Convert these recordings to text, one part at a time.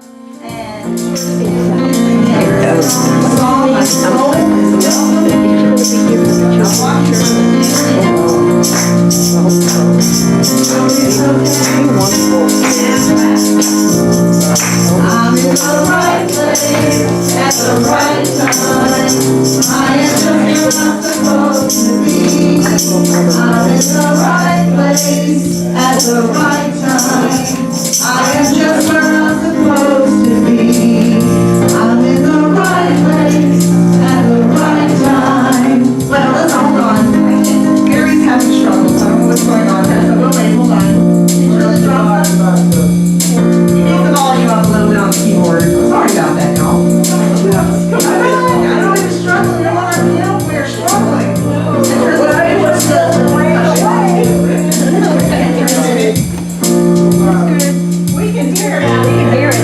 I'm in the right place at the right time. I am just where I'm supposed to be. I'm in the right place at the right time. I am just where I'm supposed to be. I'm in the right place at the right time. Well, let's hold on. Gary's having struggles. I don't know what's going on. So we'll wait. Hold on. It's really dropped. You need the volume up a little bit on the keyboard. Sorry about that, y'all. I know he was struggling. We're struggling. We're still way away. We can hear it now. We can hear it.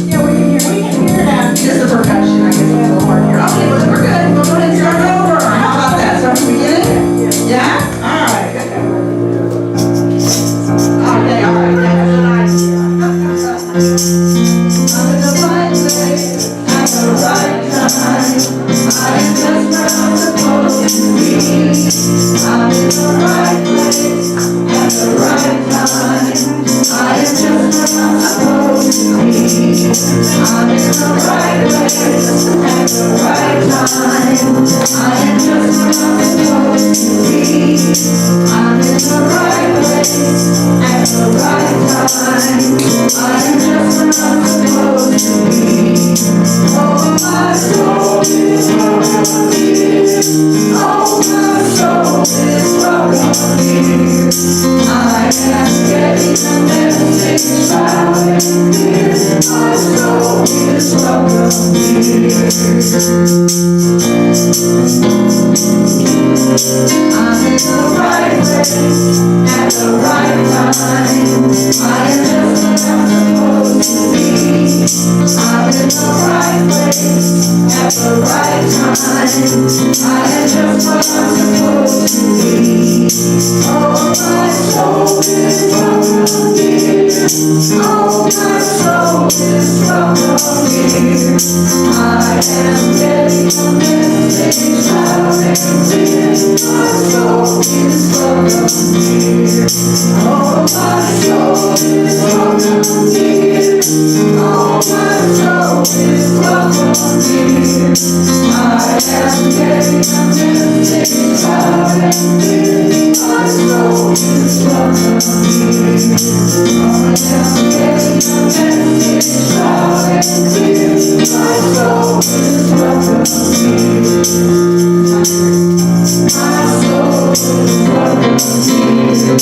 Yeah, we can hear it now. Just the percussion, I guess, is a little hard here. Okay, well, we're good. We'll go ahead and start over. How about that? Start from the beginning? Yeah? All right. Okay, all right. That's a nice idea. I'm in the right place at the right time. I am just where I'm supposed to be. I'm in the right place at the right time. I am just where I'm supposed to be. I'm in the right place at the right time. I am just where I'm supposed to be. I'm in the right place at the right time. I am just where I'm supposed to be. Oh, my soul is welcome here. Oh, my soul is welcome here. I am getting a message loud and clear. My soul is welcome here. I'm in the right place at the right time. I am just where I'm supposed to be. I'm in the right place at the right time. I am just where I'm supposed to be. Oh, my soul is welcome here. Oh, my soul is welcome here. I am getting a message loud and clear. My soul is welcome here. Oh, my soul is welcome here. Oh, my soul is welcome here. I am getting a message loud and clear. My soul is welcome here. I am getting a message loud and clear. My soul is welcome here. My soul is welcome here.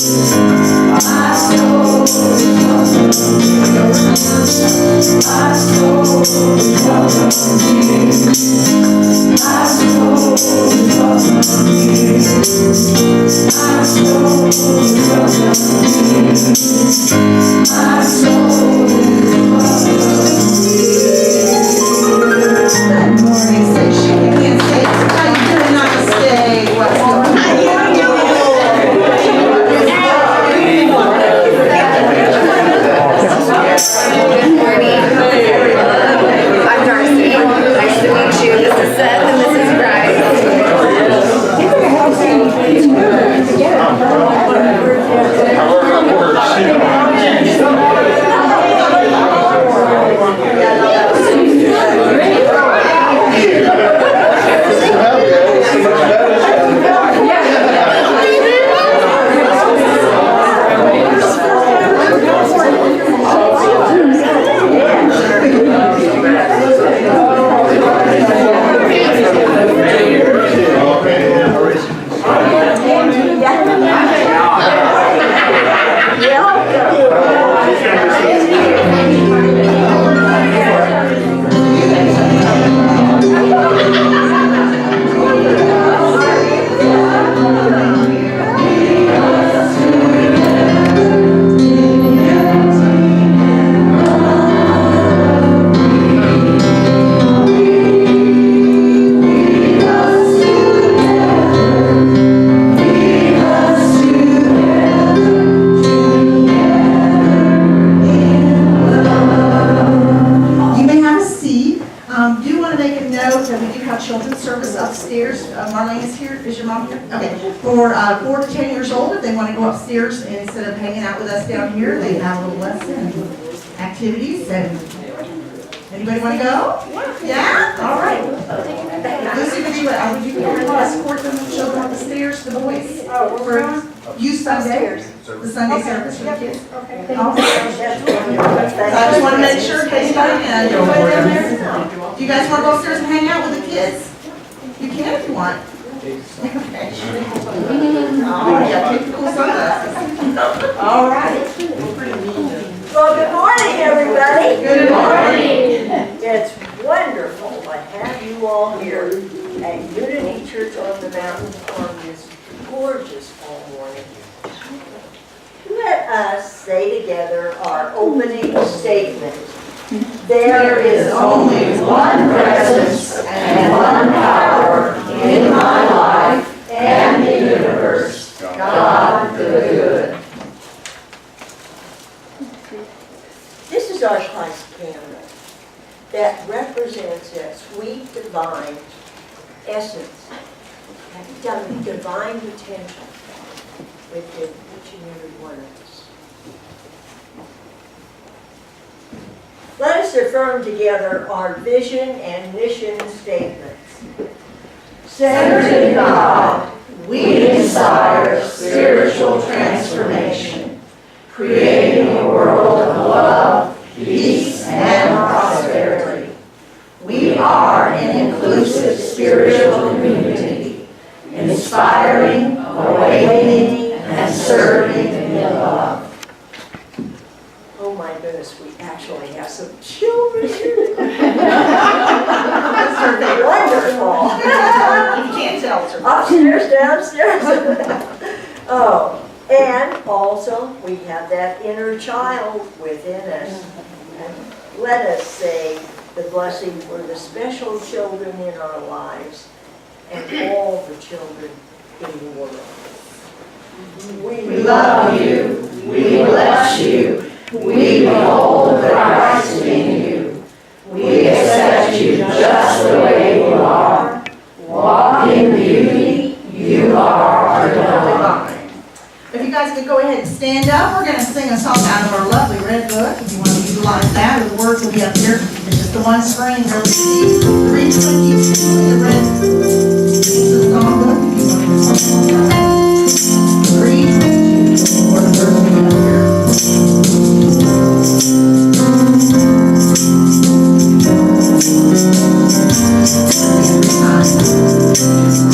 My soul is welcome here. My soul is welcome here. My soul is welcome here. My soul is welcome here. My soul is welcome here. Good morning, say she can't say. How you doing? Namaste. What's going on? For 4 to 10 years old, if they want to go upstairs and instead of hanging out with us down here, they have a little lesson and activities. And anybody want to go? Yeah? All right. Lucy, would you escort the children up the stairs, the boys? For youth Sunday? The Sunday service for the kids? Okay. So I just want to make sure in case anybody can. Do you guys want to go upstairs and hang out with the kids? You can if you want. Okay. Oh, yeah, take the cool sunglasses. All right. Well, good morning, everybody. Good morning. It's wonderful to have you all here at Unity Church on the Mountain on this gorgeous fall morning. Let us say together our opening statement. There is only one presence and one power in my life and the universe, God the good. This is our Christ candle that represents that sweet divine essence, that divine potential within each and every one of us. Let us affirm together our vision and mission statements. Centered in God, we desire spiritual transformation, creating a world of love, peace, and prosperity. We are an inclusive spiritual community, inspiring, awakening, and serving in love. Oh my goodness, we actually have some children here. Wonderful. You can't tell. Upstairs, downstairs. Oh, and also we have that inner child within us. And let us say the blessing for the special children in our lives and all the children in the world. We love you. We bless you. We behold the Christ in you. We accept you just the way you are. Walk in beauty. You are our divine. If you guys could go ahead and stand up, we're going to sing a song out of our lovely red book. If you want to utilize that, or the words will be up here. It's just the one screen. There'll be 322 in the red. This is the song book. If you want to sing it. 322, or the verse will be up here.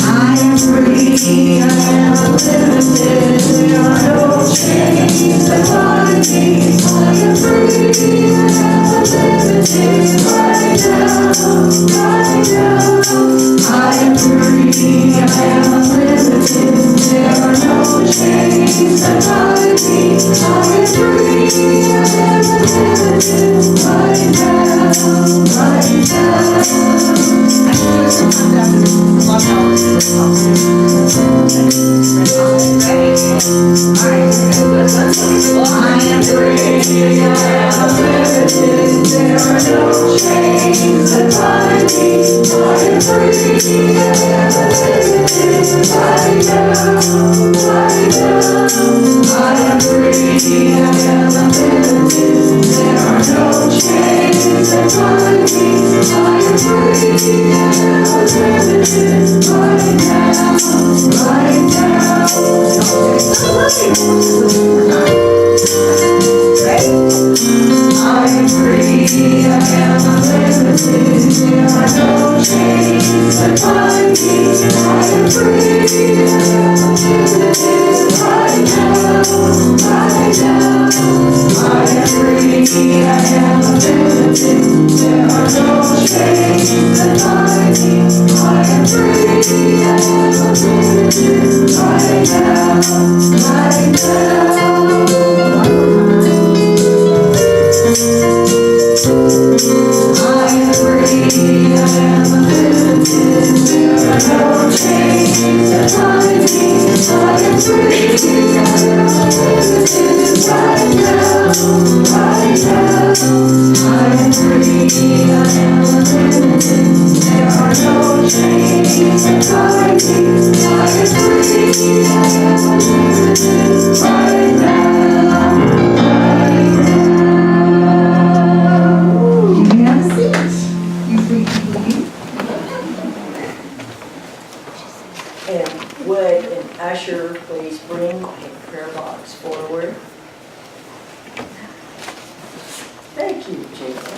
I am free, I am unlimited, there are no chains that bind me. I am free, I am unlimited, right now, right now. I am free, I am unlimited, there are no chains that bind me. I am free, I am unlimited, right now, right now. I am free, I am unlimited, there are no chains that bind me. I am free, I am unlimited, right now, right now. I am free, I am unlimited, there are no chains that bind me. I am free, I am unlimited, right now, right now. I am free, I am unlimited, there are no chains that bind me. I am free, I am unlimited, right now, right now. I am free, I am unlimited, there are no chains that bind me. I am free, I am unlimited, right now, right now. I am free, I am unlimited, there are no chains that bind me. I am free, I am unlimited, right now, right now. I forward. Thank you, Jacob.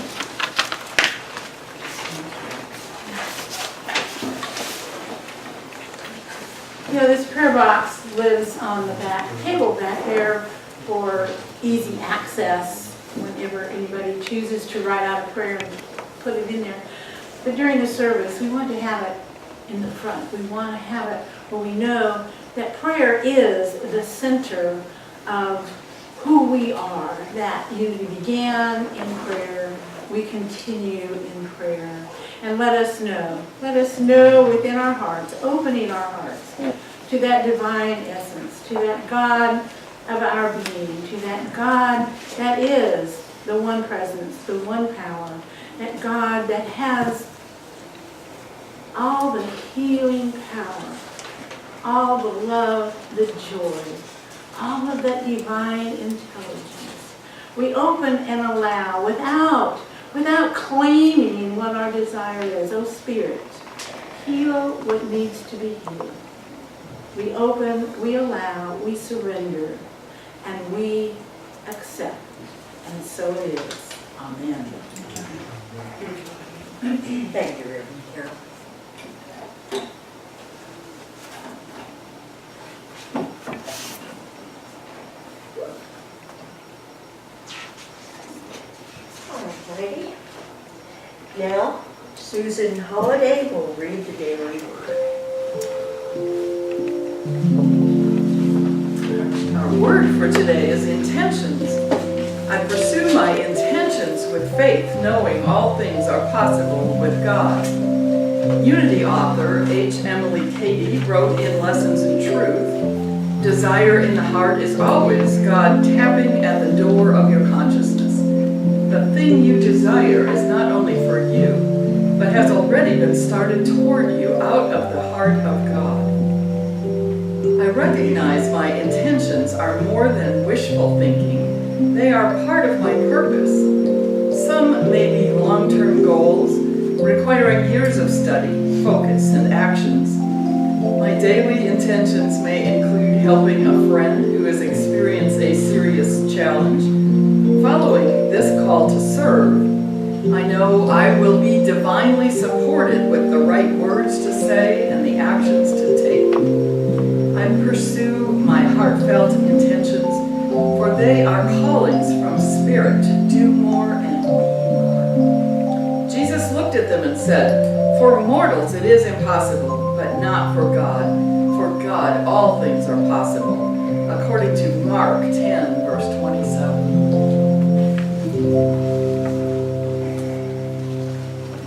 You know, this prayer box lives on the back table back there for easy access whenever anybody chooses to write out a prayer and put it in there. But during the service, we want to have it in the front. We want to have it where we know that prayer is the center of who we are, that Unity began in prayer, we continue in prayer. And let us know within our hearts, opening our hearts to that divine essence, to that God of our being, to that God that is the one presence, the one power, that God that has all the healing power, all the love, the joy, all of that divine intelligence. We open and allow without claiming what our desire is. Oh Spirit, heal what needs to be healed. We open, we allow, we surrender, and we accept. And so it is. Amen. Thank you, Reverend Carol. Alrighty. Now, Susan Holliday will read the daily word. Our word for today is intentions. I pursue my intentions with faith, knowing all things are possible with God. Unity author H. Emily Cady wrote in Lessons in Truth, desire in the heart is always God tapping at the door of your consciousness. The thing you desire is not only for you, but has already been started toward you out of the heart of God. I recognize my intentions are more than wishful thinking. They are part of my purpose. Some may be long-term goals, requiring years of study, focus, and actions. My daily intentions may include helping a friend who has experienced a serious challenge. Following this call to serve, I know I will be divinely supported with the right words to say and the actions to take. I pursue my heartfelt intentions, for they are callings from Spirit to do more and be more. Jesus looked at them and said, for mortals it is impossible, but not for God. For God all things are possible, according to Mark 10, verse 27.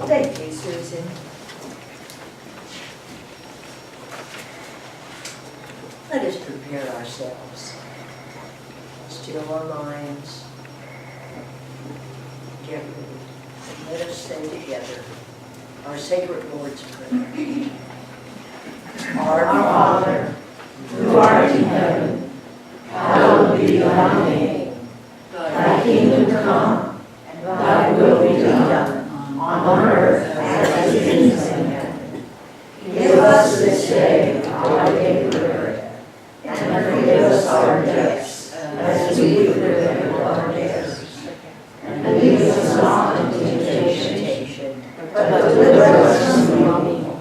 Thank you, Susan. Let us prepare ourselves. Still our minds. Get ready. Let us say together our sacred Lord's Prayer. Our Father, who art in heaven, hallowed be thy name. Thy kingdom come, and thy will be done, on earth as it is in heaven. Give us this day our daily bread, and forgive us our debts, as we forgive our debtors. And lead us not into temptation, but deliver us from evil.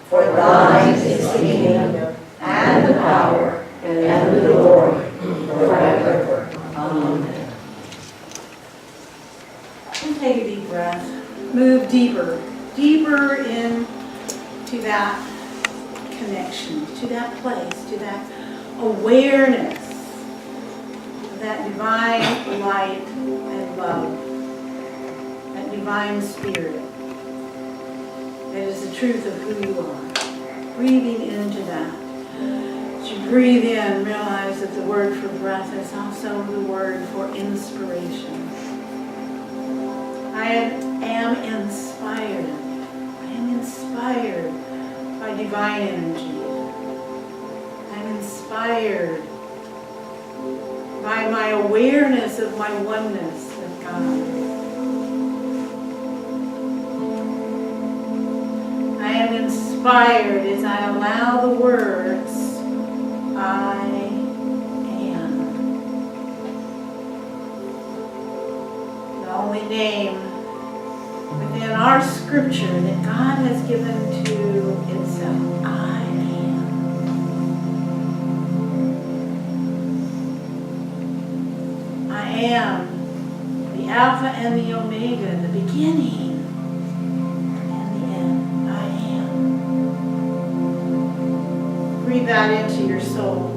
For thine is the kingdom, and the power, and the glory, forever. Amen. And take a deep breath. Move deeper into that connection, to that place, to that awareness of that divine light and love, that divine spirit that is the truth of who you are. Breathing into that. As you breathe in, realize that the word for breath is also the word for inspiration. I am inspired. I am inspired by divine energy. I'm inspired by my awareness of my oneness with God. I am inspired as I allow the words, I am, only name within our scripture that God has given to itself. I am. I am the Alpha and the Omega, the beginning and the end. I am. Breathe that into your soul.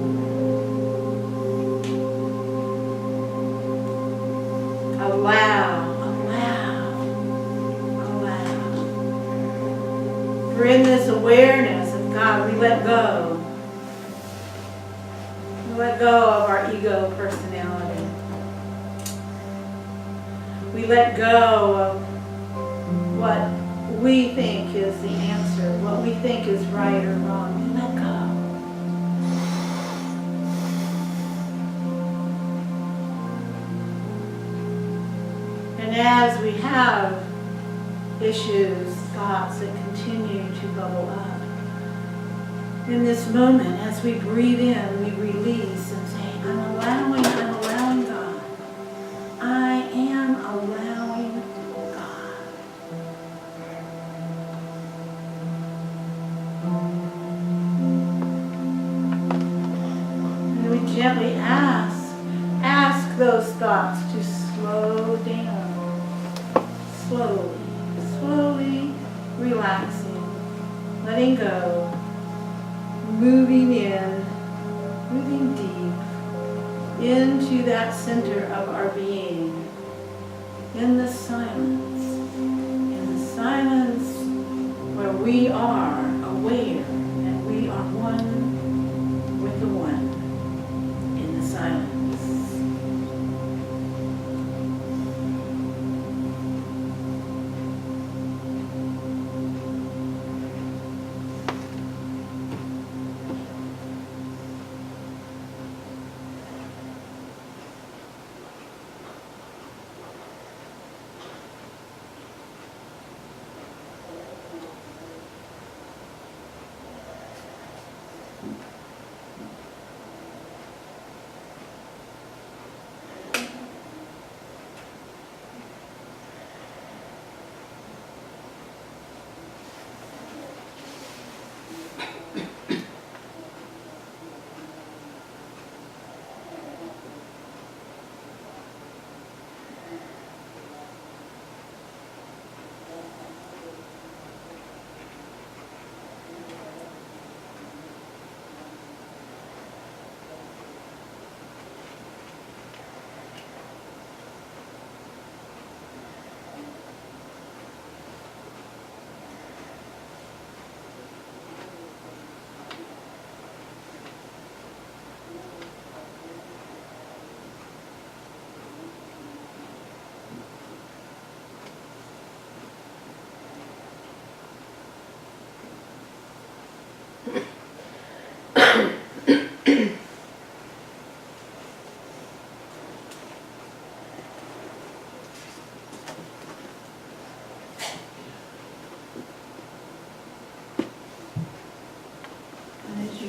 Allow. For in this awareness of God, we let go. We let go of our ego personality. We let go of what we think is the answer, what we think is right or wrong. We let go. And as we have issues, thoughts that continue to bubble up, in this moment, as we breathe in, we release and say, I'm allowing God. I am allowing God. And we gently ask those thoughts to slow down. Slowly relaxing, letting go, moving in, moving deep into that center of our being, in the silence where we are aware that we are one with the one, in the silence.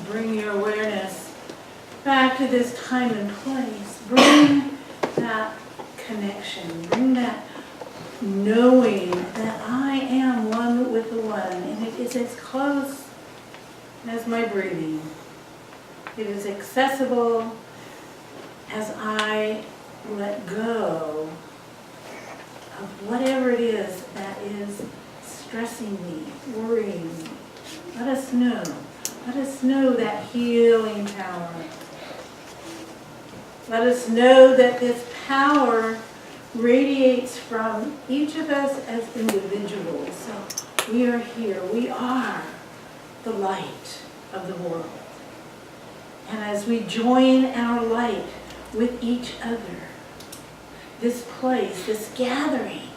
Bring your awareness back to this time and place. Bring that connection. Bring that knowing that I am one with the one. And it is as close as my breathing. It is accessible as I let go of whatever it is that is stressing me, worrying me. Let us know. Let us know that healing power. Let us know that this power radiates from each of us as individuals. So we are here. We are the light of the world. And as we join our light with each other, this place, this gathering,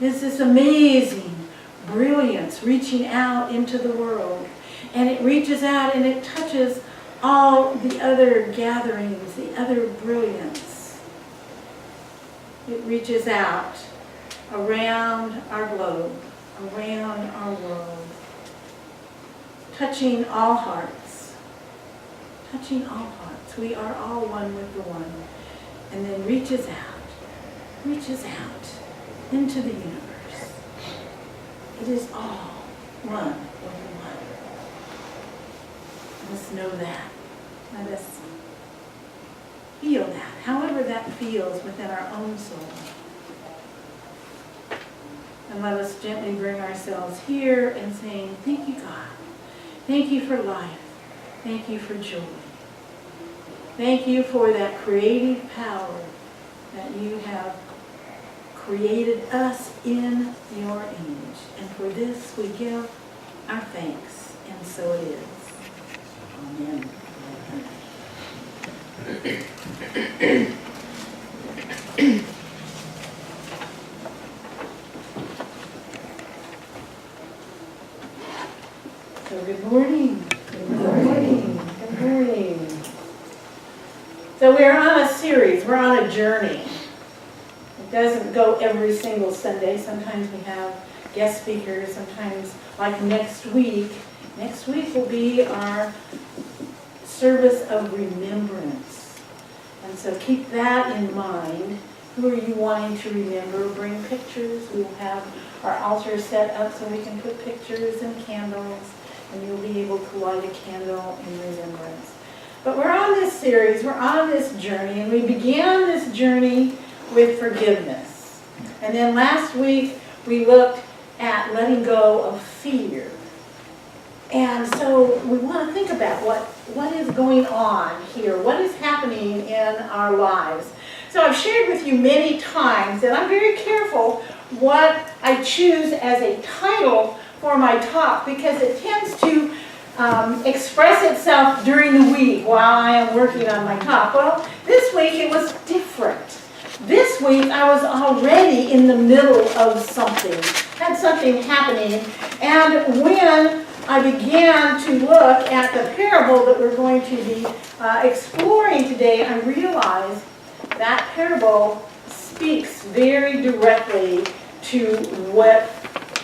is this amazing brilliance reaching out into the world. And it reaches out and it touches all the other gatherings, the other brilliance. It reaches out around our globe, around our world, touching all hearts. Touching all hearts. We are all one with the one. And then reaches out reaches out into the universe. It is all one over one. Let us know that. Let us feel that, however that feels within our own soul. And let us gently bring ourselves here and saying, thank you, God. Thank you for life. Thank you for joy. Thank you for that creative power that you have created us in your image. And for this we give our thanks. And so it is. Amen. So good morning. Good morning. Good morning. So we're on a series. We're on a journey. It doesn't go every single Sunday. Sometimes we have guest speakers. Sometimes, like next week will be our service of remembrance. And so keep that in mind. Who are you wanting to remember? Bring pictures. We will have our altar set up so we can put pictures and candles, and you'll be able to light a candle in remembrance. But we're on this series, we're on this journey, and we began this journey with forgiveness. And then last week we looked at letting go of fear. And so we want to think about what is going on here, what is happening in our lives. So I've shared with you many times that I'm very careful what I choose as a title for my talk, because it tends to express itself during the week while I am working on my talk. Well, this week it was different. This week I was already in the middle of something, had something happening, and when I began to look at the parable that we're going to be exploring today, I realized that parable speaks very directly to what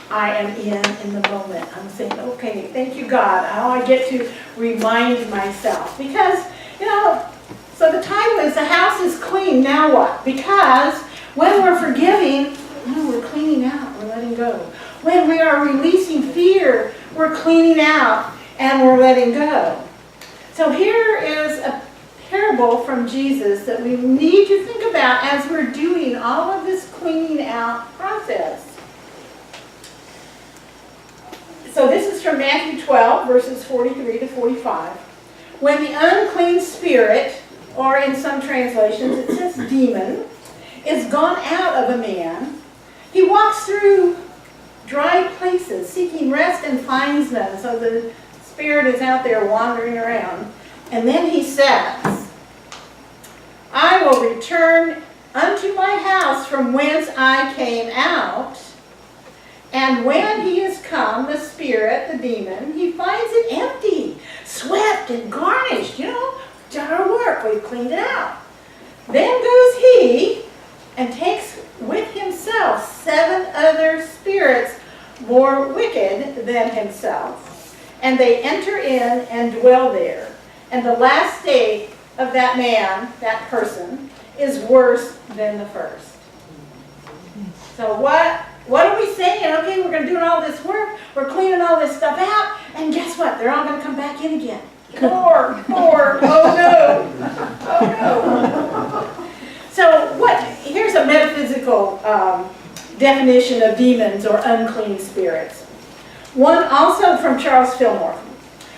I am in the moment. I'm saying, okay, thank you, God. Now I get to remind myself. Because, so the title is The House is Clean, Now What? Because when we're forgiving, we're cleaning out, we're letting go. When we are releasing fear, we're cleaning out and we're letting go. So here is a parable from Jesus that we need to think about as we're doing all of this cleaning out process. So this is from Matthew 12, verses 43 to 45. When the unclean spirit, or in some translations it says demon, is gone out of a man, he walks through dry places, seeking rest and finds none. So the spirit is out there wandering around. And then he says, I will return unto my house from whence I came out. And when he is come, the spirit, the demon, he finds it empty, swept and garnished. Done our work, we've cleaned it out. Then goes he and takes with himself 7 other spirits more wicked than himself. And they enter in and dwell there. And the last state of that man, that person, is worse than the first. So what are we saying? Okay, we're going to do all this work. We're cleaning all this stuff out. And guess what? They're all going to come back in again. More. Oh no. So here's a metaphysical definition of demons or unclean spirits. One also from Charles Fillmore.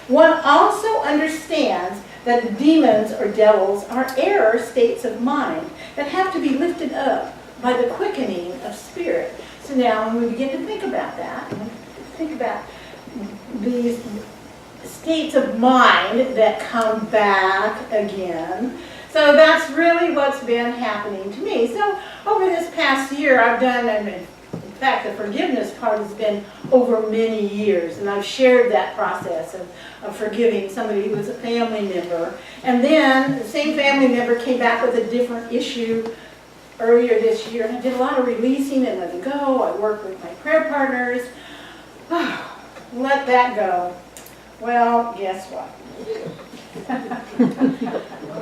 One also understands that the demons or devils are error states of mind that have to be lifted up by the quickening of spirit. So now when we begin to think about that, think about these states of mind that come back again. So that's really what's been happening to me. So over this past year I've done, in fact the forgiveness part has been over many years, and I've shared that process of forgiving somebody who was a family member. And then the same family member came back with a different issue earlier this year, and I did a lot of releasing and letting go. I worked with my prayer partners. Let that go. Well, guess what?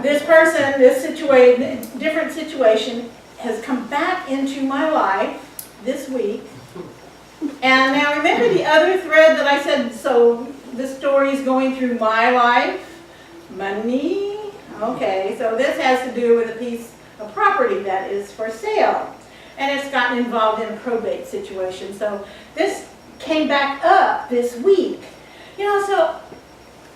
This person, this situation, different situation, has come back into my life this week. And now remember the other thread that I said, so the story is going through my life, money. Okay, so this has to do with a piece of property that is for sale. And it's gotten involved in a probate situation. So this came back up this week. You know, so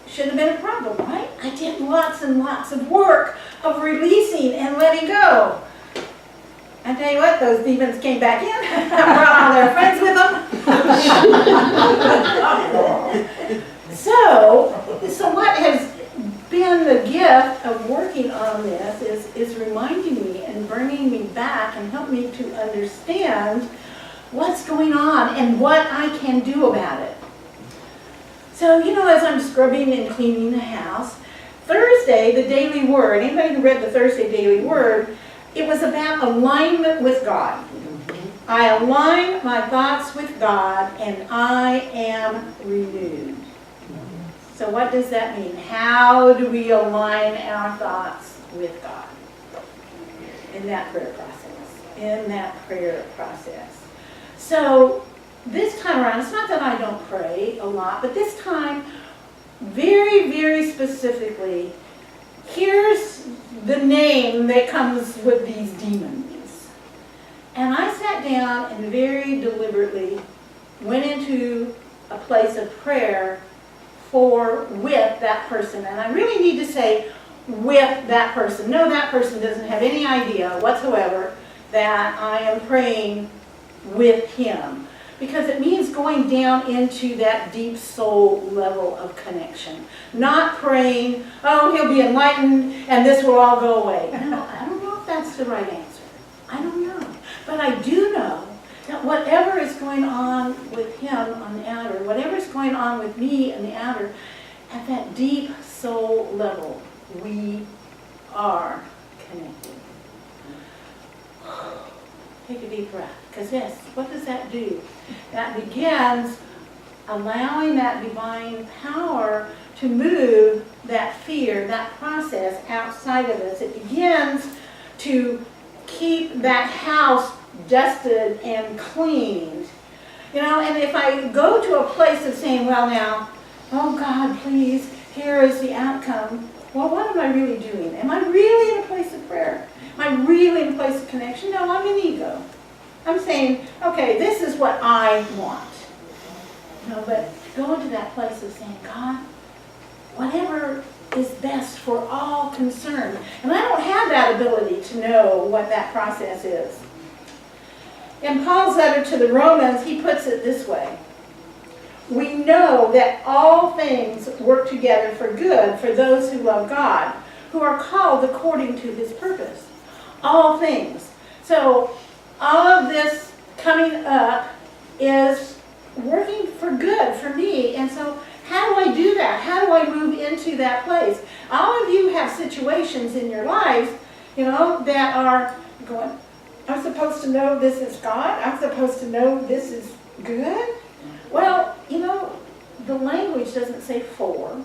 shouldn't have been a problem, right? I did lots and lots of work of releasing and letting go. I tell you what, those demons came back in, brought all their friends with them. So what has been the gift of working on this is reminding me and bringing me back and help me to understand what's going on and what I can do about it. So, you know, as I'm scrubbing and cleaning the house, Thursday, the Daily Word, anybody who read the Thursday Daily Word, it was about alignment with God. I align my thoughts with God and I am renewed. So what does that mean? How do we align our thoughts with God? In that prayer process. So this time around, it's not that I don't pray a lot, but this time, very, very specifically, here's the name that comes with these demons. And I sat down and very deliberately went into a place of prayer with that person. And I really need to say with that person. No, that person doesn't have any idea whatsoever that I am praying with him. Because it means going down into that deep soul level of connection. Not praying, oh, he'll be enlightened and this will all go away. No, I don't know if that's the right answer. I don't know. But I do know that whatever is going on with him on the outer, whatever is going on with me on the outer, at that deep soul level, we are connected. Take a deep breath. Because yes, what does that do? That begins allowing that divine power to move that fear, that process outside of us. It begins to keep that house dusted and cleaned. You know, and if I go to a place of saying, well now, oh God, please, here is the outcome. Well, what am I really doing? Am I really in a place of prayer? Am I really in a place of connection? No, I'm in ego. I'm saying, okay, this is what I want. You know, but go into that place of saying, God, whatever is best for all concerned. And I don't have that ability to know what that process is. In Paul's letter to the Romans, he puts it this way. We know that all things work together for good for those who love God, who are called according to his purpose. All things. So all of this coming up is working for good for me. And so how do I do that? How do I move into that place? All of you have situations in your lives, you know, that are going, I'm supposed to know this is God. I'm supposed to know this is good. Well, you know, the language doesn't say for.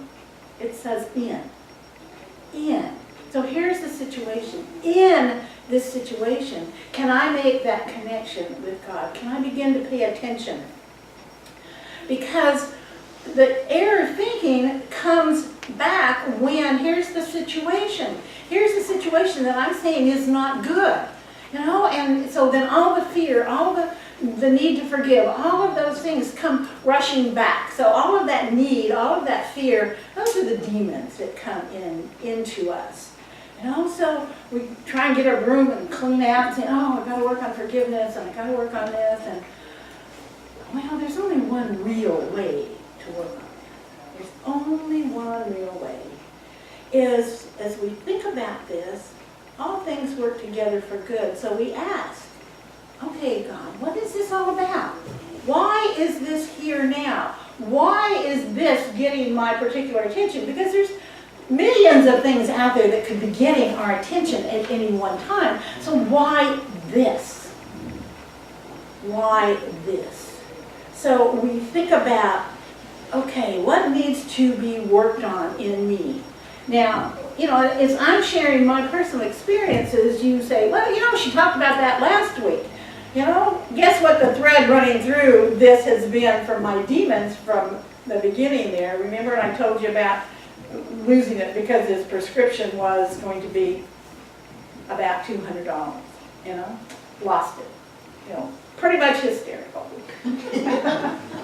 It says in. In. So here's the situation. In this situation, can I make that connection with God? Can I begin to pay attention? Because the error thinking comes back when here's the situation. Here's the situation that I'm saying is not good. You know, and so then all the fear, all the need to forgive, all of those things come rushing back. So all of that need, all of that fear, those are the demons that come into us. And also we try and get our room and clean out and say, oh, I've got to work on forgiveness and I've got to work on this. And well, there's only one real way to work on it. There's only one real way. Is as we think about this, all things work together for good. So we ask, okay, God, what is this all about? Why is this here now? Why is this getting my particular attention? Because there's millions of things out there that could be getting our attention at any one time. So why this? Why this? So we think about, okay, what needs to be worked on in me? Now, as I'm sharing my personal experiences, you say, well, she talked about that last week. Guess what the thread running through this has been for my demons from the beginning there. Remember, I told you about losing it because his prescription was going to be about $200, lost it, pretty much hysterical.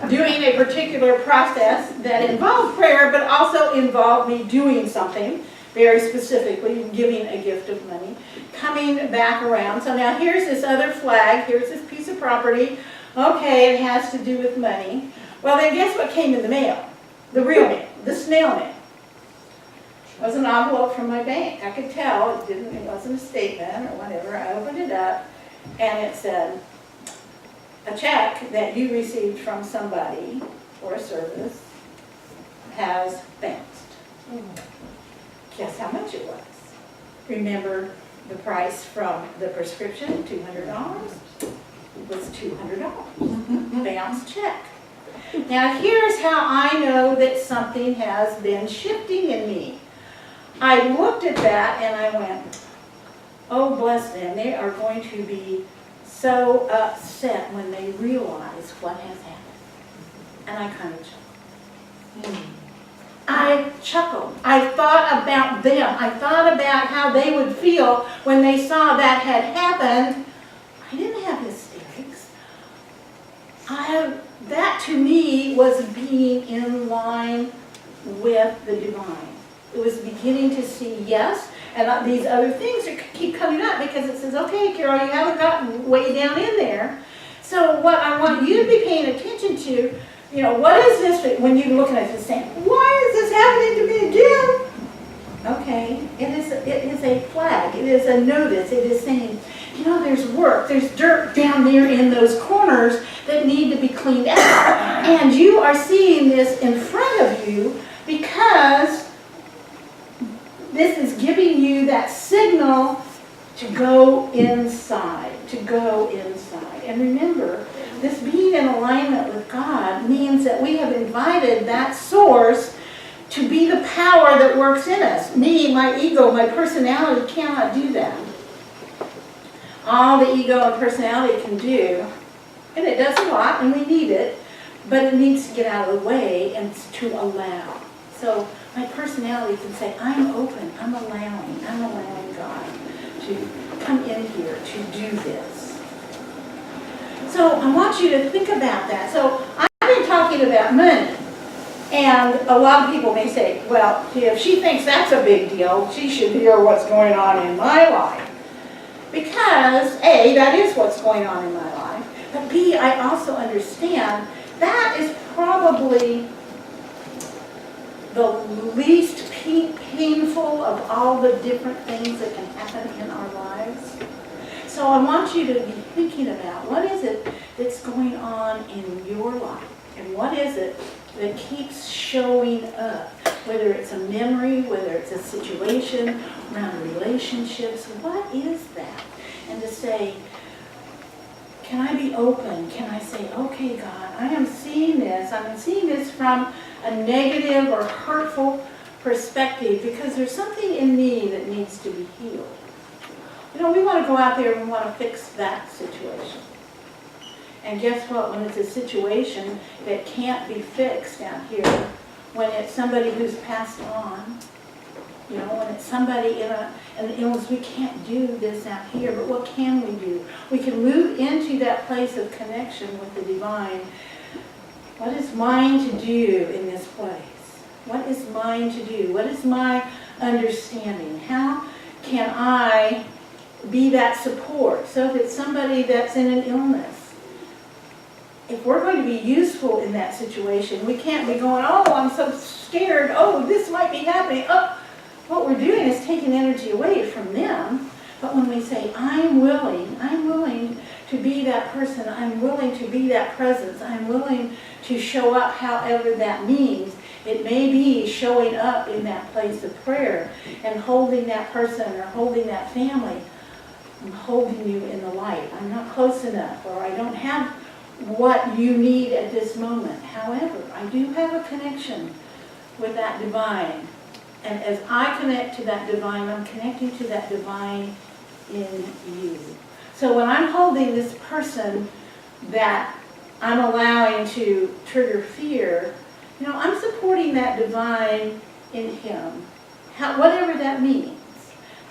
Doing a particular process that involved prayer, but also involved me doing something, very specifically, giving a gift of money, coming back around. So now here's this other flag, here's this piece of property. Okay, it has to do with money. Well, then guess what came in the mail? The real mail, the snail mail. It was an envelope from my bank. I could tell it wasn't a statement or whatever. I opened it up and it said, a check that you received from somebody for a service has bounced. Guess how much it was? Remember the price from the prescription, $200? It was $200. Bounced check. Now here's how I know that something has been shifting in me. I looked at that and I went, oh bless them, they are going to be so upset when they realize what has happened. And I kind of chuckled. I chuckled. I thought about them. I thought about how they would feel when they saw that had happened. I didn't have hysterics. That to me was being in line with the divine. It was beginning to see, yes, and these other things keep coming up because it says, okay, Carol, you haven't gotten way down in there. So what I want you to be paying attention to, what is this, when you're looking at this saying, why is this happening to me again? Okay, it is a flag, it is a notice, it is saying, there's work, there's dirt down there in those corners that need to be cleaned out. And you are seeing this in front of you because this is giving you that signal to go inside, And remember, this being in alignment with God means that we have invited that source to be the power that works in us. Me, my ego, my personality cannot do that. All the ego and personality can do, and it does a lot, and we need it, but it needs to get out of the way and to allow. So my personality can say, I'm open, I'm allowing God to come in here to do this. So I want you to think about that. So I've been talking about money, and a lot of people may say, well, if she thinks that's a big deal, she should hear what's going on in my life. Because A, that is what's going on in my life, but B, I also understand that is probably the least painful of all the different things that can happen in our lives. So I want you to be thinking about what is it that's going on in your life, and what is it that keeps showing up, whether it's a memory, whether it's a situation, around relationships, what is that? And to say, can I be open? Can I say, okay, God, I am seeing this. I'm seeing this from a negative or hurtful perspective because there's something in me that needs to be healed. We want to go out there and we want to fix that situation. And guess what? When it's a situation that can't be fixed out here, when it's somebody who's passed on, when it's somebody in an illness, we can't do this out here, but what can we do? We can move into that place of connection with the divine. What is mine to do in this place? What is mine to do? What is my understanding? How can I be that support? So if it's somebody that's in an illness, if we're going to be useful in that situation, we can't be going, oh, I'm so scared, oh, this might be happening, oh. What we're doing is taking energy away from them. But when we say, I'm willing to be that person, I'm willing to be that presence, I'm willing to show up however that means. It may be showing up in that place of prayer and holding that person or holding that family. I'm holding you in the light. I'm not close enough, or I don't have what you need at this moment. However, I do have a connection with that divine. And as I connect to that divine, I'm connecting to that divine in you. So when I'm holding this person that I'm allowing to trigger fear, I'm supporting that divine in him, whatever that means.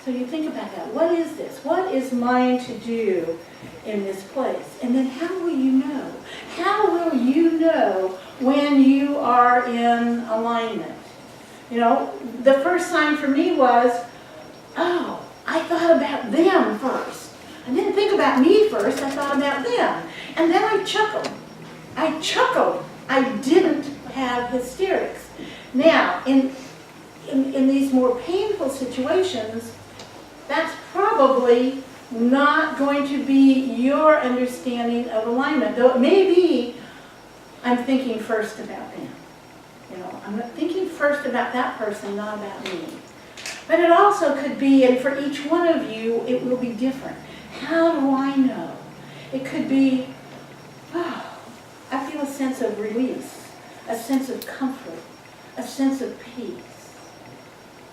So you think about that. What is this? What is mine to do in this place? And then how will you know? How will you know when you are in alignment? The first sign for me was, oh, I thought about them first. I didn't think about me first, I thought about them. And then I chuckled. I didn't have hysterics. Now, in these more painful situations, that's probably not going to be your understanding of alignment. Though it may be, I'm thinking first about them. I'm not thinking first about that person, not about me. But it also could be, and for each one of you, it will be different. How do I know? It could be, oh, I feel a sense of release, a sense of comfort, a sense of peace.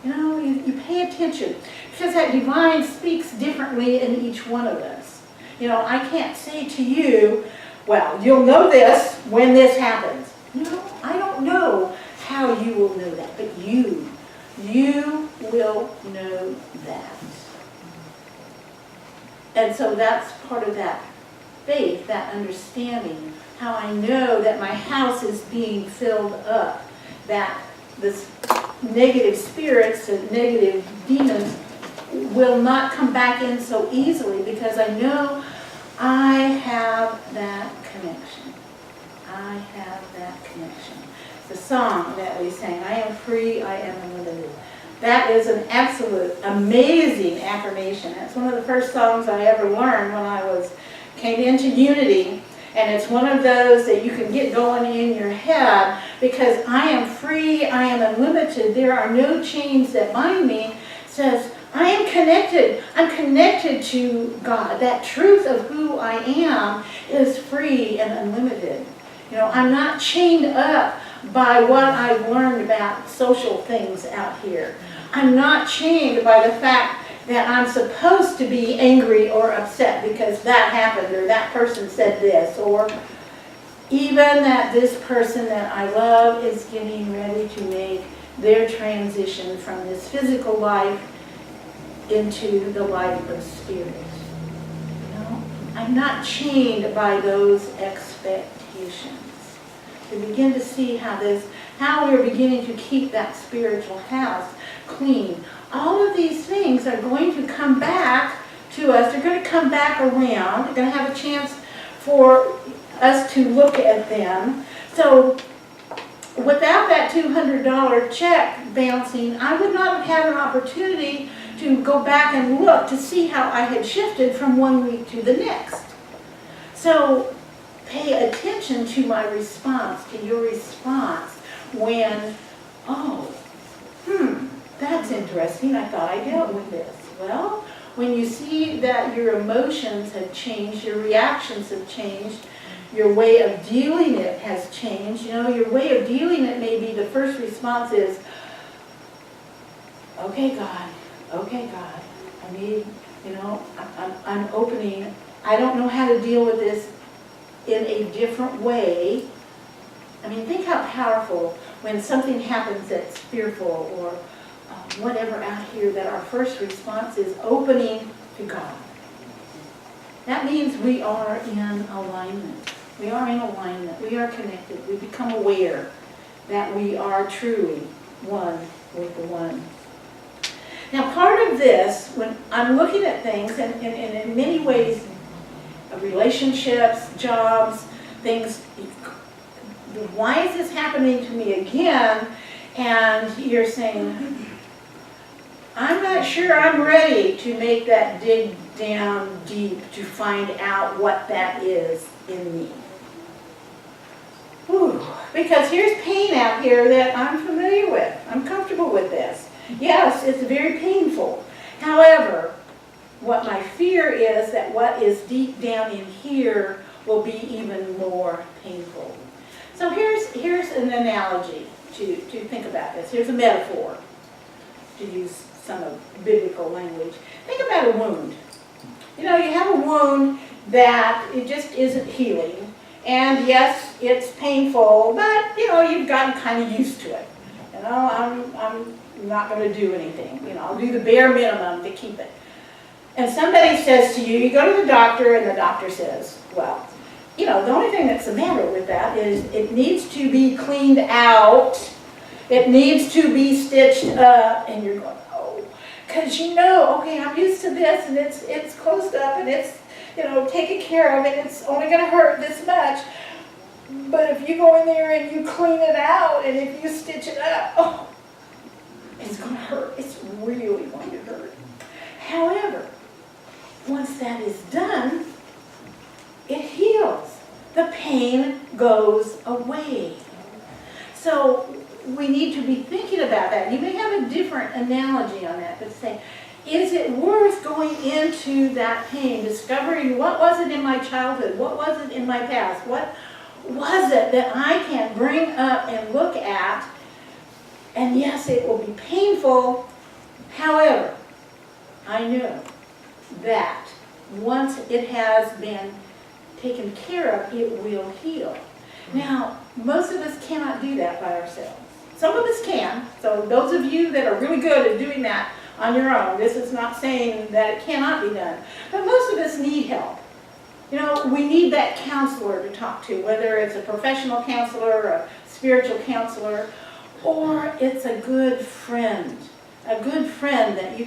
You pay attention, because that divine speaks differently in each one of us. I can't say to you, well, you'll know this when this happens. No, I don't know how you will know that, but you will know that. And so that's part of that faith, that understanding, how I know that my house is being filled up, that this negative spirits and negative demons will not come back in so easily, because I know I have that connection. I have that connection. The song that we sang, I am free, I am unlimited. That is an absolute amazing affirmation. That's one of the first songs I ever learned when I came into Unity. And it's one of those that you can get going in your head, because I am free, I am unlimited, there are no chains that bind me. It says, I am connected. I'm connected to God. That truth of who I am is free and unlimited. I'm not chained up by what I've learned about social things out here. I'm not chained by the fact that I'm supposed to be angry or upset because that happened, or that person said this, or even that this person that I love is getting ready to make their transition from this physical life into the life of spirit. I'm not chained by those expectations. To begin to see how we're beginning to keep that spiritual house clean. All of these things are going to come back to us. They're going to come back around. They're going to have a chance for us to look at them. So without that $200 check bouncing, I would not have had an opportunity to go back and look to see how I had shifted from one week to the next. So pay attention to my response, to your response when, oh, that's interesting, I thought I dealt with this. Well, when you see that your emotions have changed, your reactions have changed, your way of dealing it has changed. Your way of dealing it may be the first response is, okay, God, I need, I'm opening, I don't know how to deal with this in a different way. Think how powerful when something happens that's fearful or whatever out here, that our first response is opening to God. That means we are in alignment. We are in alignment. We are connected. We become aware that we are truly one with the one. Now, part of this, when I'm looking at things, and in many ways, relationships, jobs, things, why is this happening to me again? And you're saying, I'm not sure I'm ready to make that dig down deep to find out what that is in me. Whew. Because here's pain out here that I'm familiar with. I'm comfortable with this. Yes, it's very painful. However, what my fear is that what is deep down in here will be even more painful. So here's an analogy to think about this. Here's a metaphor. to use some of biblical language. Think about a wound. You know, you have a wound that it just isn't healing. And yes, it's painful, but you know, you've gotten kind of used to it. You know, I'm not going to do anything. You know, I'll do the bare minimum to keep it. And somebody says to you, you go to the doctor, and the doctor says, well, you know, the only thing that's the matter with that is it needs to be cleaned out. It needs to be stitched up. And you're going, oh, because you know, okay, I'm used to this, and it's closed up, and it's, you know, taken care of, and it's only going to hurt this much. But if you go in there and you clean it out, and if you stitch it up, oh, it's going to hurt. It's really going to hurt. However, once that is done, it heals. The pain goes away. So we need to be thinking about that. You may have a different analogy on that, but say, is it worth going into that pain, discovering what was it in my childhood, what was it in my past, what was it that I can bring up and look at? And yes, it will be painful. However, I know that once it has been taken care of, it will heal. Now, most of us cannot do that by ourselves. Some of us can. So those of you that are really good at doing that on your own, this is not saying that it cannot be done. But most of us need help. You know, we need that counselor to talk to, whether it's a professional counselor, a spiritual counselor, or it's a good friend that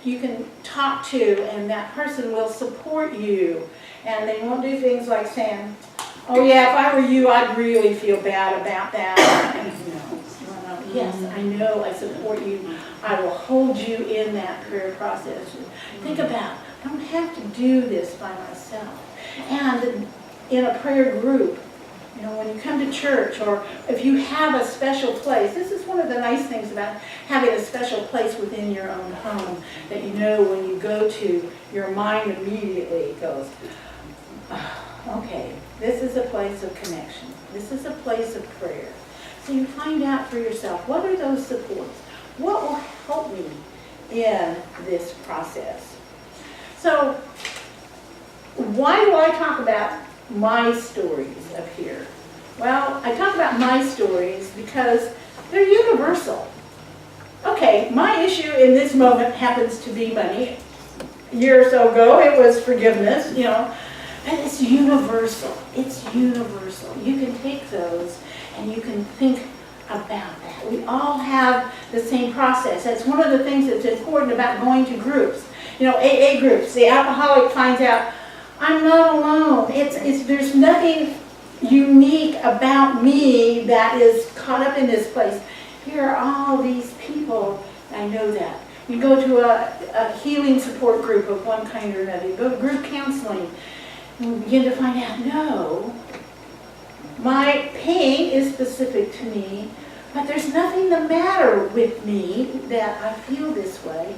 you can talk to, and that person will support you, and they won't do things like saying, oh yeah, if I were you, I'd really feel bad about that. No, yes, I know, I support you. I will hold you in that prayer process. Think about, I don't have to do this by myself. And in a prayer group, you know, when you come to church, or if you have a special place, this is one of the nice things about having a special place within your own home, that you know when you go to, your mind immediately goes, oh, okay, this is a place of connection. This is a place of prayer. So you find out for yourself, what are those supports? What will help me in this process? So why do I talk about my stories up here? Well, I talk about my stories because they're universal. Okay, my issue in this moment happens to be money. A year or so ago, it was forgiveness, you know. But it's universal. It's universal. You can take those and you can think about that. We all have the same process. That's one of the things that's important about going to groups. You know, AA groups. The alcoholic finds out, I'm not alone. There's nothing unique about me that is caught up in this place. Here are all these people. I know that. You go to a healing support group of one kind or another. You go to group counseling. And we begin to find out, no, my pain is specific to me, but there's nothing the matter with me that I feel this way.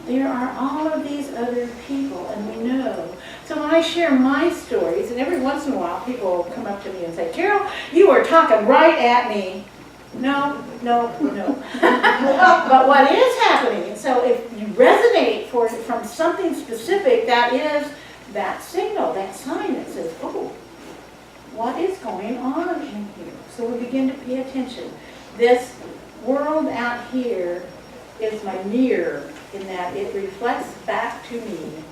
There are all of these other people, and we know. So when I share my stories, and every once in a while people come up to me and say, Carol, you are talking right at me. No. But what is happening, so if you resonate from something specific, that is that signal, that sign that says, oh, what is going on in here? So we begin to pay attention. This world out here is my mirror, in that it reflects back to me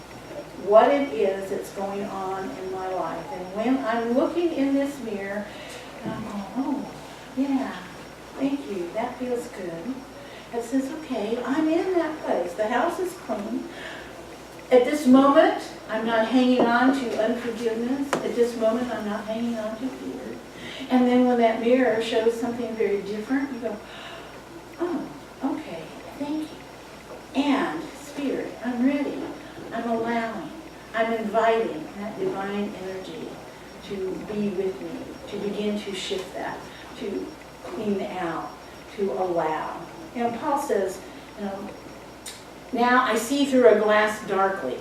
what it is that's going on in my life. And when I'm looking in this mirror, I'm going, oh, yeah, thank you, that feels good. It says, okay, I'm in that place. The house is clean. At this moment, I'm not hanging on to unforgiveness. At this moment, I'm not hanging on to fear. And then when that mirror shows something very different, you go, oh, okay, thank you. And Spirit, I'm ready. I'm allowing. I'm inviting that divine energy to be with me, to begin to shift that, to clean out, to allow. You know, Paul says, you know, now I see through a glass darkly.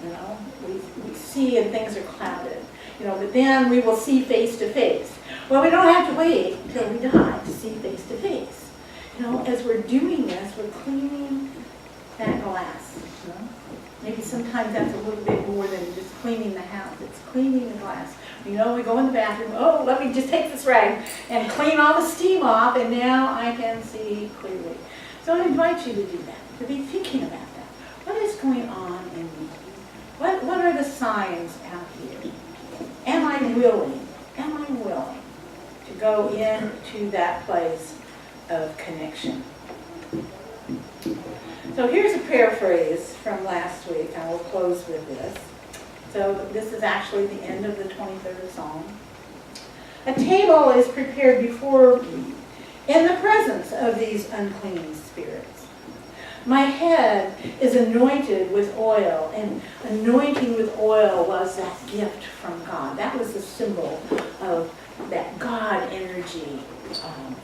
You know, we see and things are clouded. You know, but then we will see face to face. Well, we don't have to wait until we die to see face to face. You know, as we're doing this, we're cleaning that glass. You know? Maybe sometimes that's a little bit more than just cleaning the house. It's cleaning the glass. You know, we go in the bathroom, oh, let me just take this rag and clean all the steam off, and now I can see clearly. So I invite you to do that, to be thinking about that. What is going on in me? What are the signs out here? Am I willing to go into that place of connection? So here's a paraphrase from last week. I will close with this. So this is actually the end of the 23rd Psalm. A table is prepared before me in the presence of these unclean spirits. My head is anointed with oil, and anointing with oil was that gift from God. That was the symbol of that God energy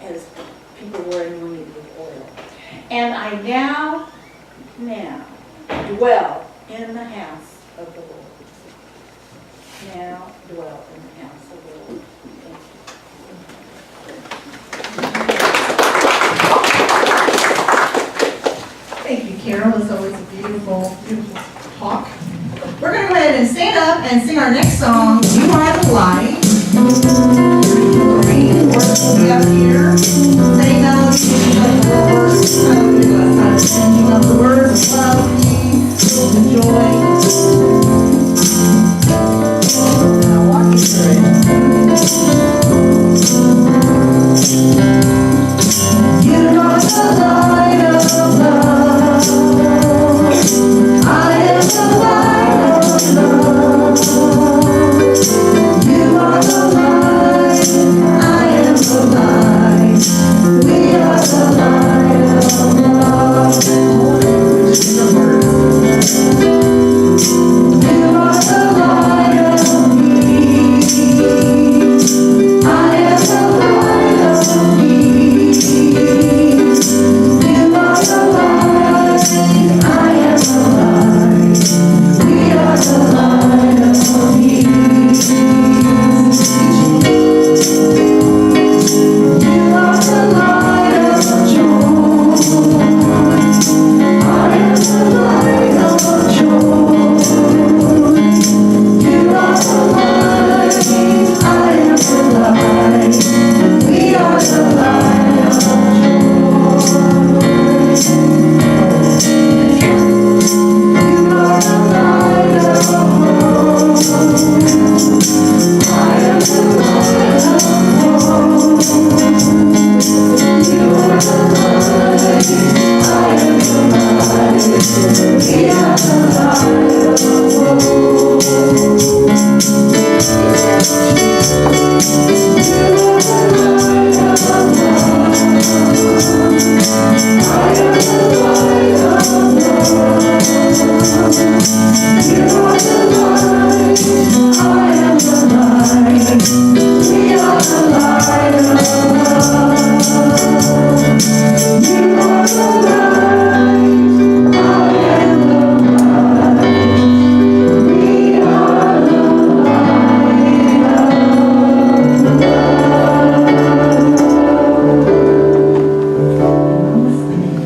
as people were anointed with oil. And I now dwell in the house of the Lord. Now dwell in the house of the Lord. Thank you, Carol. It's always a beautiful, beautiful talk. We're going to go ahead and stand up and sing our next song, You Are the Light. Green worship will be up here. Say melodies of the words. I'm going to do a kind of singing of the words, love, peace, and joy. I'll walk you through it. You are the light of love. I am the light of love. You are the light. I am the light. We are the light of love. You are the light of me. I am the light of me. You are the light. I am the light. We are the light of me. You are the light of joy. I am the light of joy. You are the light. I am the light. We are the light of joy. You are the light of love. I am the light of love. You are the light. I am the light. We are the light of love. You are the light of love. I am the light of love. You are the light. I am the light. We are the light of love. You are the light. I am the light. We are the light of love.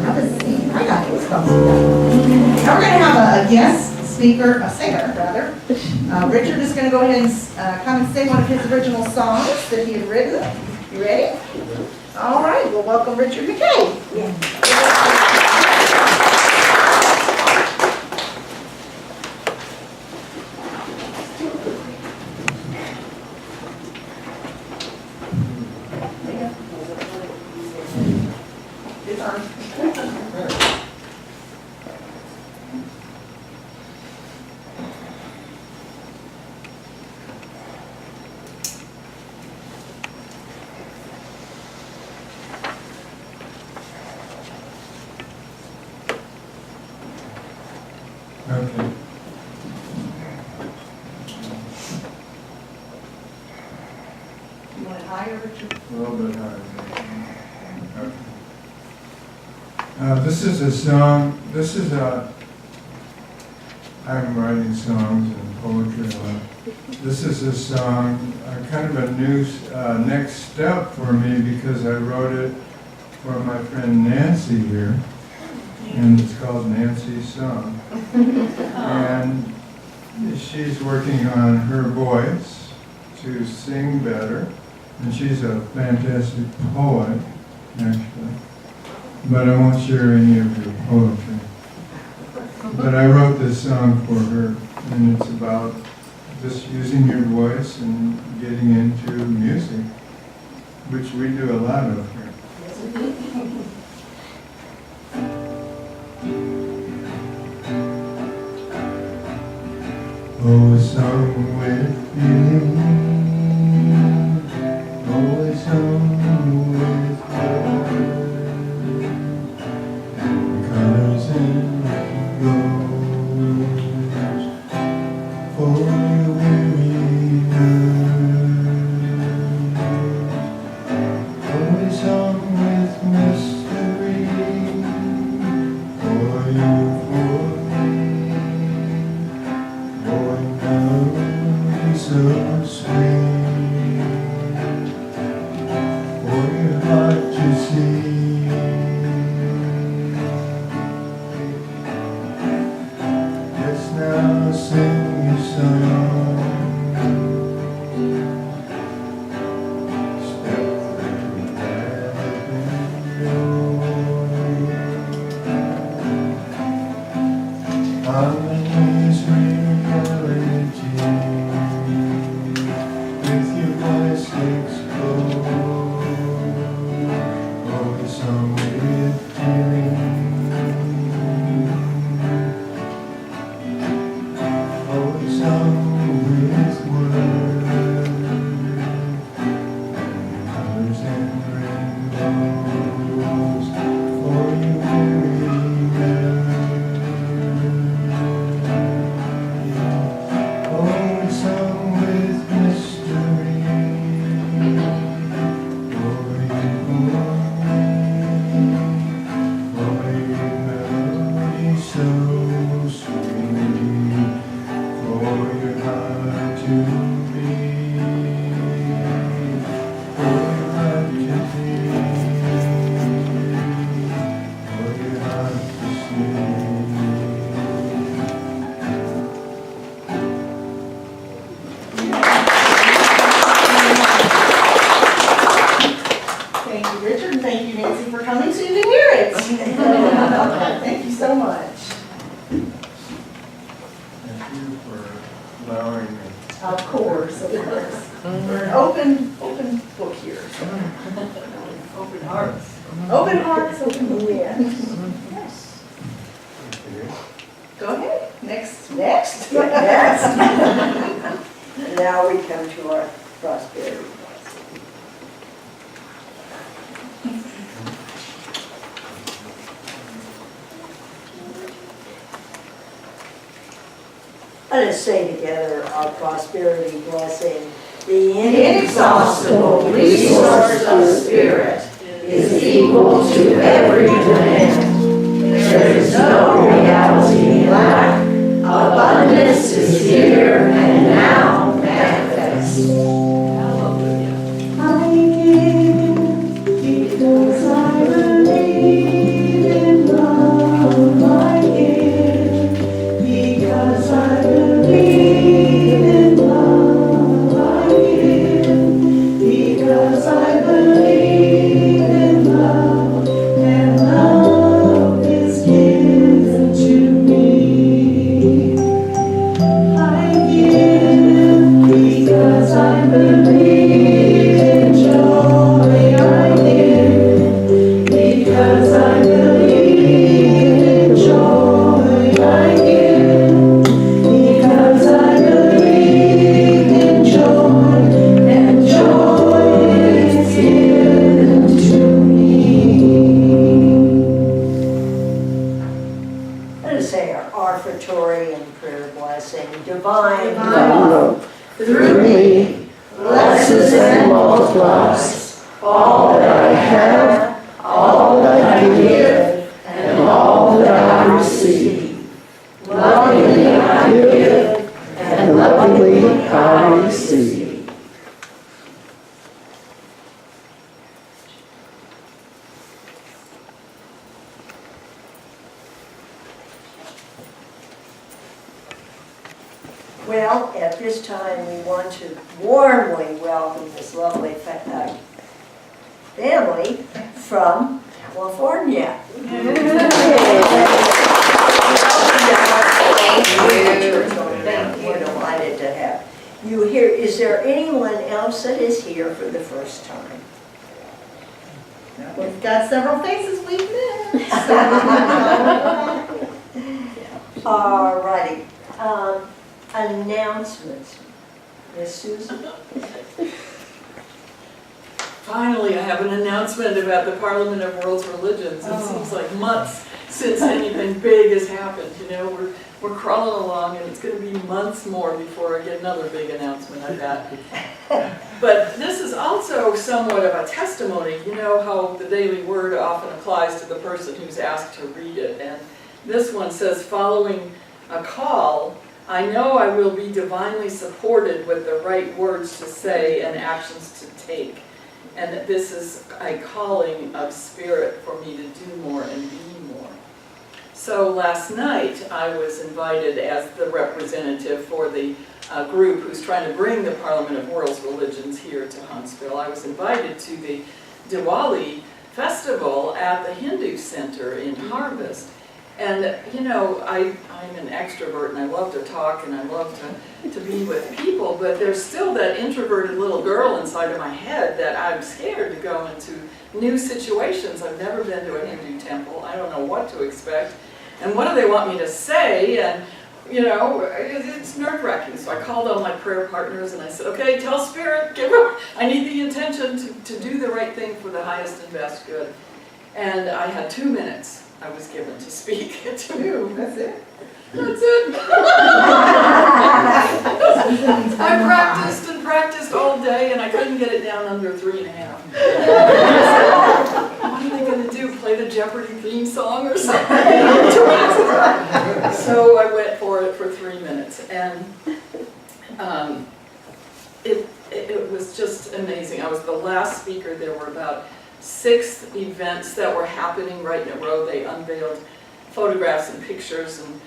Have a seat. I got those stuff. Now we're going to have a guest speaker, a singer rather. Richard is going to go ahead and come and sing one of his original songs that he had written. You ready? All right, well, welcome Richard McKay. Okay. You want it higher, Richard? A little bit higher. Okay. This is a song, I'm writing songs and poetry a lot. This is a song, kind of a new next step for me because I wrote it for my friend Nancy here, and it's called Nancy's Song. And she's working on her voice to sing better, and she's a fantastic poet, actually. But I won't share any of her poetry. But I wrote this song for her, and it's about just using your voice and getting into music, which we do a lot of here. Oh, a song with feeling, oh, a song with colors and rainbows for your weary nerves. Oh, a song with mystery for you, for me. Oh, a melody so sweet for your heart to see. Just now sing your song. Step through that window. Harmony's reality. With your voice explode. Oh, a song with feeling. Oh, a song with words, colors and rainbows for your weary nerves. Oh, a song with mystery for you, for me. Oh, a melody so sweet for your heart to beat, for your heart to beat, for your heart to sing. Thank you, Richard, and thank you, Nancy, for coming so you can hear it. Thank you so much. Thank you for allowing me. Of course, of course. We're an open book here. Open hearts. Open hearts, open book. Yes. Yes. Thank you. Go ahead. Next. Next. Yes. Now we come to our prosperity blessing. Let us say together our prosperity blessing. The Inexhaustible resource of spirit is equal to every demand. There is no reality in lack. Abundance is here and now manifest. I give because I believe in love. I give because I believe in love. I give because I believe in love, and love is given to me. I give because I believe in joy. I give because I believe in joy. I give because I believe in joy, and joy is given to me. Let us say our offertory and prayer blessing. Divine Love through me blesses and multiplies all that I have, all that I give, and all that I receive. Lovingly I give, and lovingly I receive. Well, at this time, we want to warmly welcome this lovely family from California. Thank We're delighted to have you here. Is there anyone else that is here for the first time? We've got several faces we've met. All righty. Announcements. Miss Susan? Finally, I have an announcement about the Parliament of World's Religions. It seems like months since anything big has happened. You know, we're crawling along, and it's going to be months more before I get another big announcement, I bet. But this is also somewhat of a testimony. You know how the Daily Word often applies to the person who's asked to read it. And this one says, following a call, I know I will be divinely supported with the right words to say and actions to take. And that this is a calling of spirit for me to do more and be more. So last night I was invited as the representative for the group who's trying to bring the Parliament of World's Religions here to Huntsville. I was invited to the Diwali festival at the Hindu Center in Harvest. And you know, I'm an extrovert and I love to talk and I love to be with people, but there's still that introverted little girl inside of my head that I'm scared to go into new situations. I've never been to a Hindu temple. I don't know what to expect. And what do they want me to say? And you know, it's nerve-wracking. So I called all my prayer partners and I said, okay, tell Spirit, I need the intention to do the right thing for the highest and best good. And I had 2 minutes I was given to speak. 2. That's it. That's it. I practiced and practiced all day and I couldn't get it down under 3.5. What are they going to do? Play the Jeopardy theme song or something? 2 minutes. So I went for it for 3 minutes, and it was just amazing. I was the last speaker. There were about 6 events that were happening right in a row. They unveiled photographs and pictures and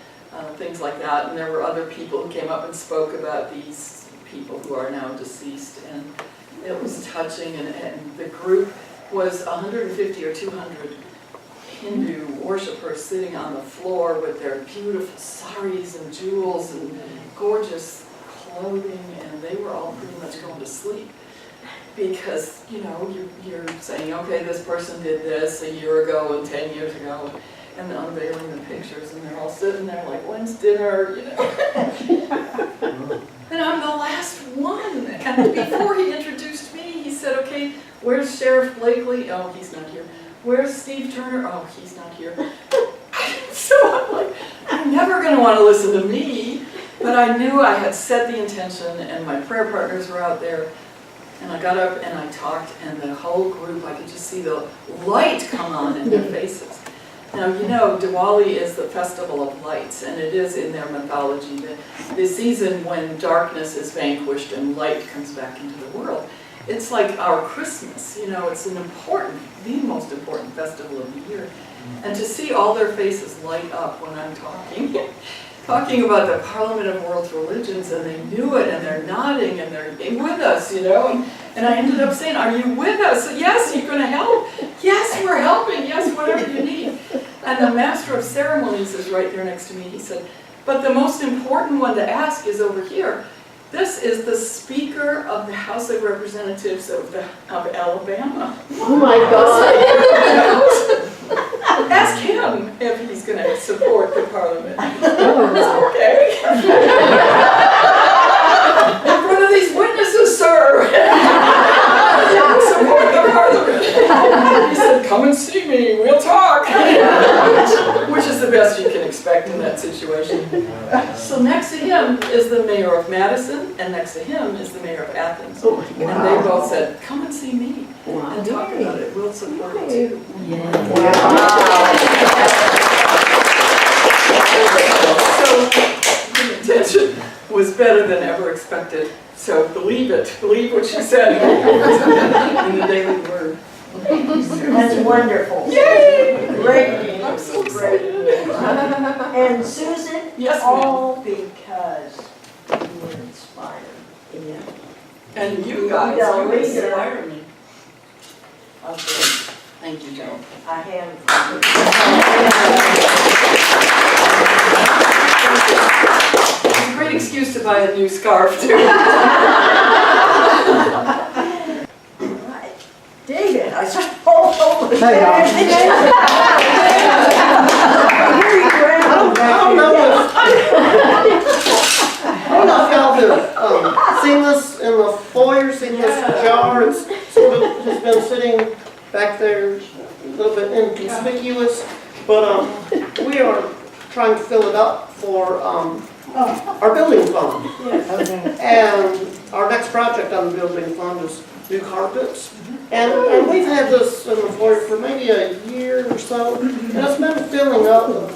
things like that, and there were other people who came up and spoke about these people who are now deceased, and it was touching, and the group was 150 or 200 Hindu worshipers sitting on the floor with their beautiful saris and jewels and gorgeous clothing, and they were all pretty much going to sleep. Because, you know, you're saying, okay, this person did this a year ago and 10 years ago, and unveiling the pictures, and they're all sitting there like, when's dinner, you know? And I'm the last one. And before he introduced me, he said, okay, where's Sheriff Blakely? Oh, he's not here. Where's Steve Turner? Oh, he's not here. So I'm like, I'm never going to want to listen to me. But I knew I had set the intention, and my prayer partners were out there. And I got up and I talked, and the whole group, I could just see the light come on in their faces. Now, you know, Diwali is the festival of lights, and it is in their mythology the season when darkness is vanquished and light comes back into the world. It's like our Christmas, you know, it's the most important festival of the year. And to see all their faces light up when I'm talking about the Parliament of World's Religions, and they knew it, and they're nodding, and they're with us, you know, and I ended up saying, are you with us? Yes, you're going to help? Yes, we're helping. Yes, whatever you need. And the Master of Ceremonies is right there next to me. He said, but the most important one to ask is over here. This is the Speaker of the House of Representatives of Alabama. Oh my God. Ask him if he's going to support the Parliament. Okay. In front of these witnesses, sir. Support the Parliament. He said, come and see me, we'll talk. Which is the best you can expect in that situation. So next to him is the mayor of Madison, and next to him is the mayor of Athens. Oh, And they both said, come and see me and talk about it. We'll support it too. So the intention was better than ever expected. So believe it. Believe what she said in the Daily Word. That's wonderful. Yay! Great. I'm so excited. And Susan, Yes, ma'am. all because And you guys, Yeah, you we do. inspire me. Okay, Thank you, Joe. I hand. It's a great excuse to buy a new scarf, too. Right. David, I said, oh, Hey, I don't know if y'all have seen this in the foyer, seen this jar. It's sort of has been sitting back there a little bit inconspicuous, but we are trying to fill it up for our building fund. And our next project on the building fund is new carpets. And we've had this in the foyer for maybe a year or so, and it's been filling up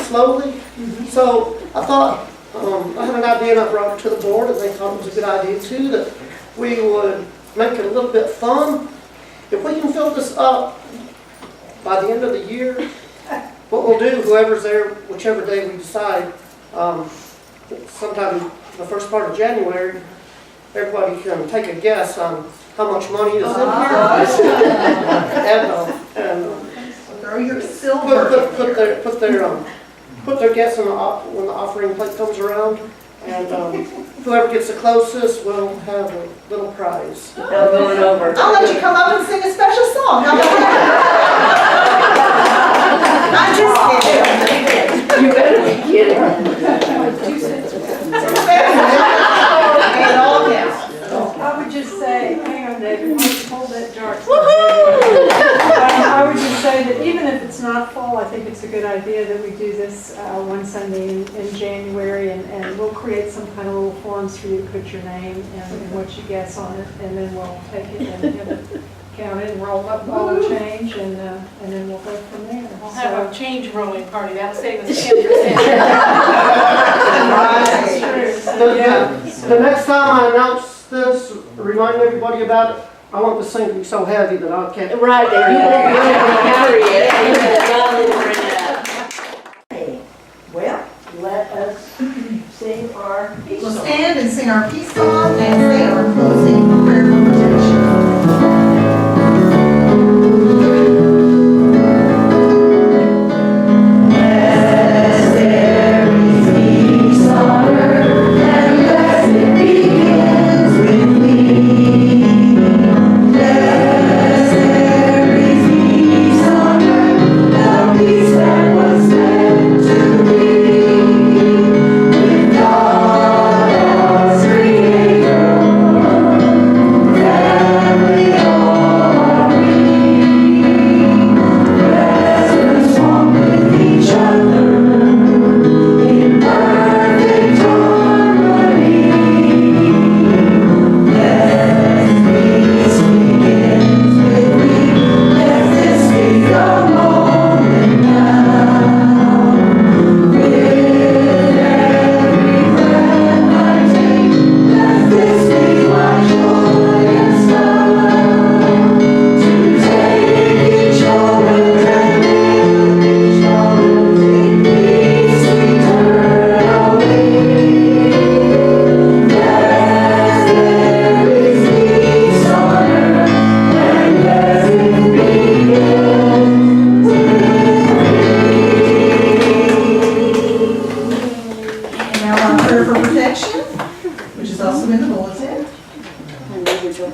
slowly. So I thought, I had an idea and I brought it to the board, and they thought it was a good idea too, that we would make it a little bit fun. If we can fill this up by the end of the year, what we'll do, whoever's there, whichever day we decide, sometime the first part of January, everybody can take a guess on how much money is in here. And Throw your silver. put their guess in when the offering plate comes around, and whoever gets the closest will have a little prize. Now going over. I'll let you come up and sing a special song. How about that? I'm just kidding. You better be kidding. It all counts. I would just say, hang on, David, hold that jar. I would just say that even if it's not fall, I think it's a good idea that we do this one Sunday in January, and we'll create some kind of little forms for you to put your name and what you guess on it, and then we'll take it and have it counted and roll up all the change, and then we'll go from there. We'll have a change rolling party, that'll save us 10%. The next time I announce this, remind everybody about it. I want this thing to be so heavy that I can't. Right there, you won't be able to carry it. Well, let us sing our peace We'll song. stand and sing our peace song and say our closing prayer for protection.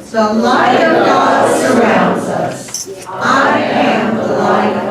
The light of God surrounds us. I am the light of